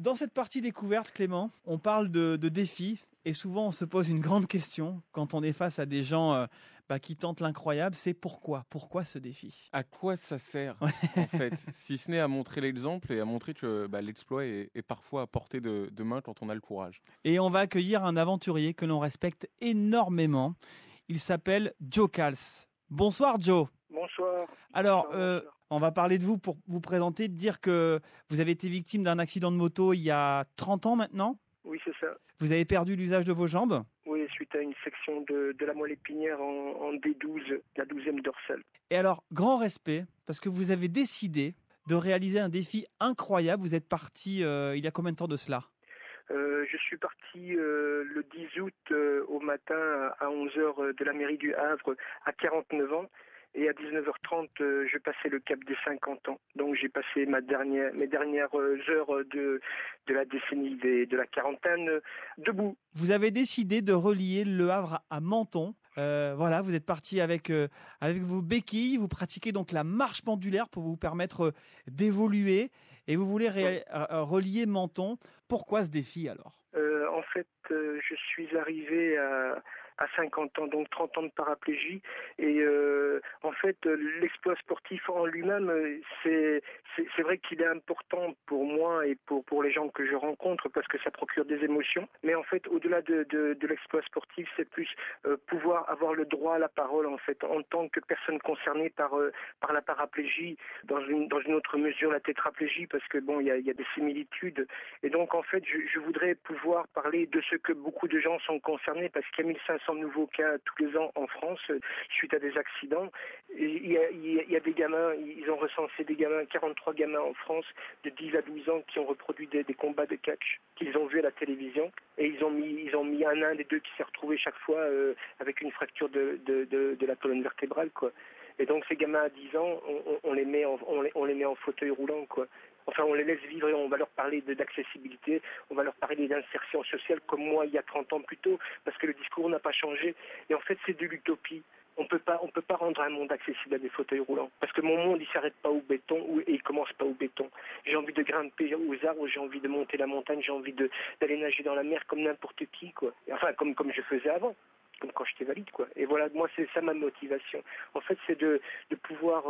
Dans cette partie découverte, Clément, on parle de défis et souvent on se pose une grande question quand on est face à des gens qui tentent l'incroyable, c'est pourquoi? Pourquoi ce défi? À quoi ça sert, en fait? Si ce n'est à montrer l'exemple et à montrer que l'exploit est parfois à portée de main quand on a le courage. Et on va accueillir un aventurier que l'on respecte énormément. Il s'appelle Joe Cals. Bonsoir Joe. Bonsoir. Alors, Bonsoir. on va parler de vous pour vous présenter, de dire que vous avez été victime d'un accident de moto il y a 30 ans maintenant. Oui, c'est ça. Vous avez perdu l'usage de vos jambes. Oui, suite à une section de la moelle épinière en D12, la 12e dorsale. Et alors, grand respect, parce que vous avez décidé de réaliser un défi incroyable. Vous êtes parti il y a combien de temps de cela? Je suis parti le 10 août au matin à 11h de la mairie du Havre à 49 ans. Et à 19h30, je passais le cap des 50 ans. Donc j'ai passé mes dernières heures de la décennie de la quarantaine debout. Vous avez décidé de relier Le Havre à Menton. Voilà, vous êtes parti avec vos béquilles. Vous pratiquez donc la marche pendulaire pour vous permettre d'évoluer. Et vous voulez relier Menton. Pourquoi ce défi alors? En fait, je suis arrivé à 50 ans, donc 30 ans de paraplégie. Et en fait, l'exploit sportif en lui-même, c'est vrai qu'il est important pour moi et pour les gens que je rencontre parce que ça procure des émotions. Mais en fait, au-delà de l'exploit sportif, c'est plus pouvoir avoir le droit à la parole en fait, en tant que personne concernée par la paraplégie, dans une autre mesure la tétraplégie, parce que bon, il y a des similitudes. Et donc en fait, je voudrais pouvoir parler de ce que beaucoup de gens sont concernés, parce qu'il y a 1500 nouveaux cas tous les ans en France suite à des accidents. Et il y a des gamins, ils ont recensé des gamins, 43 gamins en France de 10 à 12 ans qui ont reproduit des combats de catch qu'ils ont vus à la télévision. Et ils ont mis un des deux qui s'est retrouvé chaque fois avec une fracture de la colonne vertébrale, quoi. Et donc ces gamins à 10 ans, on les met en fauteuil roulant, quoi. Enfin, on les laisse vivre et on va leur parler d'accessibilité, on va leur parler d'insertion sociale comme moi il y a 30 ans plus tôt, parce que le discours n'a pas changé. Et en fait, c'est de l'utopie. On peut pas rendre un monde accessible à des fauteuils roulants. Parce que mon monde, il s'arrête pas au béton et il commence pas au béton. J'ai envie de grimper aux arbres, j'ai envie de monter la montagne, j'ai envie d'aller nager dans la mer comme n'importe qui, quoi. Enfin, comme je faisais avant. Comme quand j'étais valide, quoi. Et voilà, moi, c'est ça ma motivation. En fait, c'est de pouvoir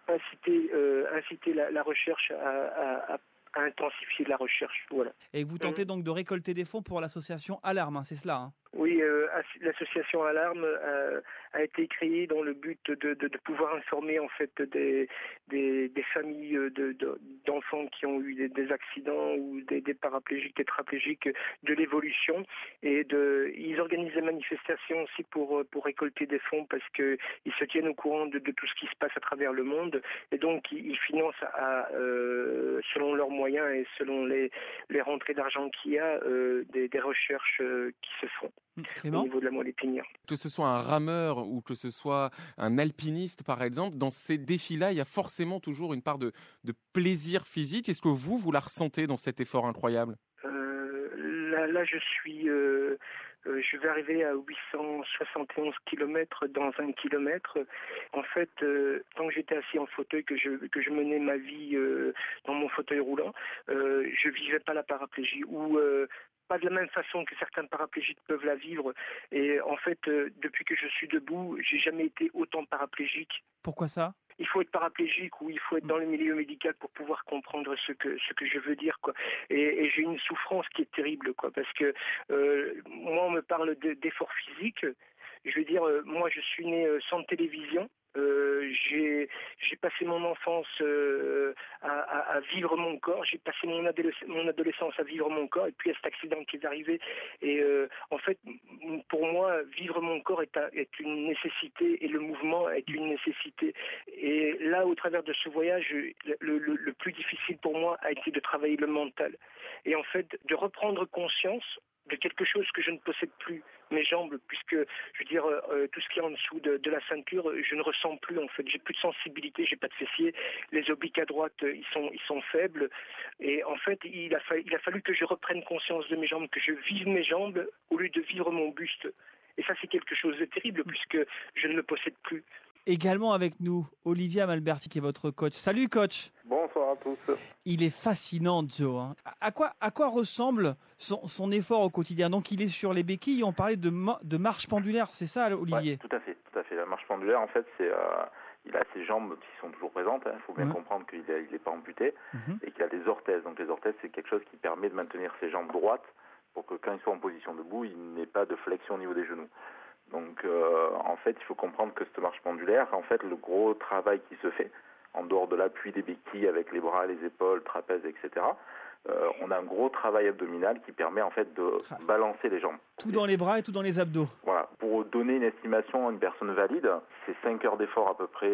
inciter la recherche à intensifier la recherche, voilà. Et vous tentez donc de récolter des fonds pour l'association Alarme, hein, c'est cela, hein? Oui, l'association Alarme a été créée dans le but de pouvoir informer en fait des familles d'enfants qui ont eu des accidents ou des paraplégiques, tétraplégiques, de l'évolution, et ils organisent des manifestations aussi pour récolter des fonds parce que ils se tiennent au courant de tout ce qui se passe à travers le monde, et donc ils financent selon leurs moyens et selon les rentrées d'argent qu'il y a des recherches qui se font. Clément ? Au niveau de la moelle épinière. Que ce soit un rameur ou que ce soit un alpiniste, par exemple, dans ces défis-là, il y a forcément toujours une part de plaisir physique. Est-ce que vous la ressentez dans cet effort incroyable ? Là, je vais arriver à 871 km dans 1 kilomètre. En fait, tant que j'étais assis en fauteuil, que je menais ma vie dans mon fauteuil roulant, je vivais pas la paraplégie, ou pas de la même façon que certains paraplégiques peuvent la vivre. Et en fait, depuis que je suis debout, j'ai jamais été autant paraplégique. Pourquoi ça ? Il faut être paraplégique ou il faut être dans le milieu médical pour pouvoir comprendre ce que je veux dire, quoi. Et j'ai une souffrance qui est terrible, quoi, parce que moi, on me parle d'effort physique. Je veux dire, moi, je suis né sans télévision. J'ai passé mon enfance à vivre mon corps, j'ai passé mon adolescence à vivre mon corps, et puis il y a cet accident qui est arrivé, et en fait pour moi vivre mon corps est une nécessité, et le mouvement est une nécessité. Et là, au travers de ce voyage, le plus difficile pour moi a été de travailler le mental, et en fait de reprendre conscience de quelque chose que je ne possède plus, mes jambes, puisque je veux dire tout ce qui est en dessous de la ceinture, je ne ressens plus, en fait, j'ai plus de sensibilité, j'ai pas de fessiers, les obliques à droite ils sont faibles, et en fait il a fallu que je reprenne conscience de mes jambes, que je vive mes jambes au lieu de vivre mon buste, et ça c'est quelque chose de terrible puisque je ne le possède plus. Également avec nous, Olivier Amalberti qui est votre coach. Salut coach. bonsoir à tous. Il est fascinant, Joe. Hein. À quoi ressemble son effort au quotidien? Donc, il est sur les béquilles. On parlait de marche pendulaire, c'est ça, Olivier? Ouais, tout à fait. La marche pendulaire, en fait, il a ses jambes qui sont toujours présentes. Il faut bien comprendre qu'il n'est pas amputé et qu'il a des orthèses. Donc, les orthèses, c'est quelque chose qui permet de maintenir ses jambes droites pour que quand il soit en position debout, il n'ait pas de flexion au niveau des genoux. Donc, en fait, il faut comprendre que cette marche pendulaire, en fait, le gros travail qui se fait, en dehors de l'appui des béquilles avec les bras, les épaules, trapèzes, etc., on a un gros travail abdominal qui permet en fait de balancer les jambes. Tout dans les bras et tout dans les abdos. Voilà. Pour donner une estimation à une personne valide, c'est 5 heures d'effort à peu près,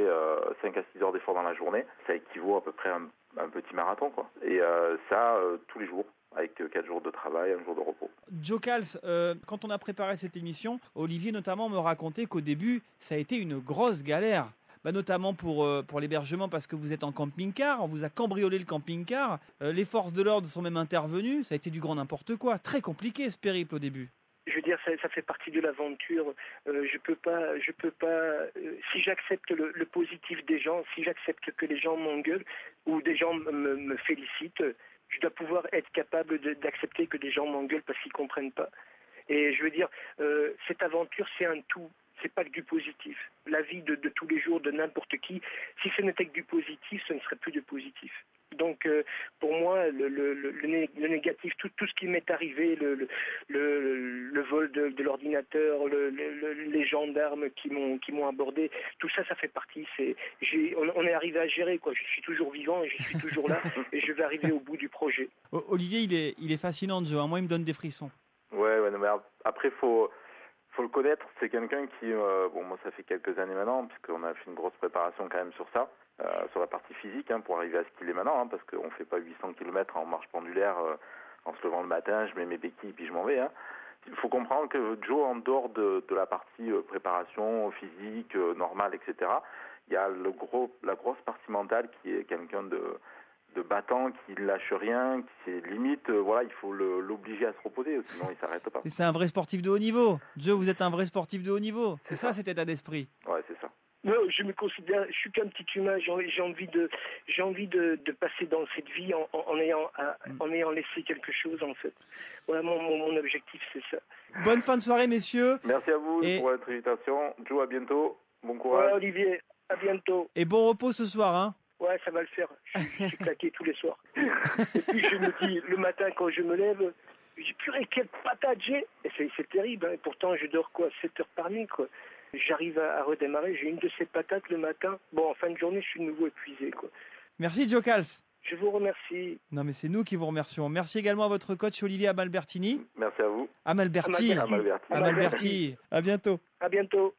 5 à 6 heures d'effort dans la journée. Ça équivaut à peu près à un petit marathon, quoi. Et ça, tous les jours, avec 4 jours de travail, 1 jour de repos. Joe Cals, quand on a préparé cette émission, Olivier notamment me racontait qu'au début, ça a été une grosse galère. Notamment pour l'hébergement, parce que vous êtes en camping-car, on vous a cambriolé le camping-car, les forces de l'ordre sont même intervenues, ça a été du grand n'importe quoi, très compliqué ce périple au début. Je veux dire, ça fait partie de l'aventure. Je peux pas. Si j'accepte le positif des gens, si j'accepte que les gens m'engueulent ou des gens me félicitent, je dois pouvoir être capable d'accepter que des gens m'engueulent parce qu'ils comprennent pas. Et je veux dire, cette aventure, c'est un tout. C'est pas que du positif. La vie de tous les jours de n'importe qui, si ce n'était que du positif, ce ne serait plus de positif. Donc, pour moi, le négatif, tout ce qui m'est arrivé, le vol de l'ordinateur, les gendarmes qui m'ont abordé, tout ça, ça fait partie. On est arrivé à gérer, quoi. Je suis toujours vivant et je suis toujours là et je vais arriver au bout du projet. Olivier, il est fascinant, Joe. Moi, il me donne des frissons. Ouais, non, mais après, faut le connaître, c'est quelqu'un qui, moi ça fait quelques années maintenant, puisqu'on a fait une grosse préparation quand même sur ça, sur la partie physique, pour arriver à ce qu'il est maintenant, parce qu'on ne fait pas 800 km en marche pendulaire en se levant le matin, je mets mes béquilles puis je m'en vais. Il faut comprendre que Joe, en dehors de la partie préparation physique, normale, etc., il y a la grosse partie mentale qui est quelqu'un de battant, qui ne lâche rien, qui c'est limite, il faut l'obliger à se reposer, sinon il ne s'arrête pas. Et c'est un vrai sportif de haut niveau. Joe, vous êtes un vrai sportif de haut niveau. C'est ça cet état d'esprit. Ouais, c'est ça. Non, je me considère, je suis qu'un petit humain, j'ai envie de passer dans cette vie en ayant laissé quelque chose, en fait. Voilà, mon objectif, c'est ça. Bonne fin de soirée, messieurs. Merci à vous pour votre invitation. Joe, à bientôt. Bon courage. Ouais, Olivier, à bientôt. Et bon repos ce soir, hein. Ouais, ça va le faire. Je suis claqué tous les soirs. Et puis je me dis, le matin quand je me lève, j'ai purée, quelle patate j'ai. Et c'est terrible, Et pourtant je dors 7 heures par nuit, J'arrive à redémarrer, j'ai une de ces patates le matin. Bon, en fin de journée, je suis de nouveau épuisé, Merci, Joe Cals. Je vous remercie. Non, mais c'est nous qui vous remercions. Merci également à votre coach Olivier Amalbertini. Merci à vous. Amalberti. Amalberti. Amalberti. À bientôt. À bientôt.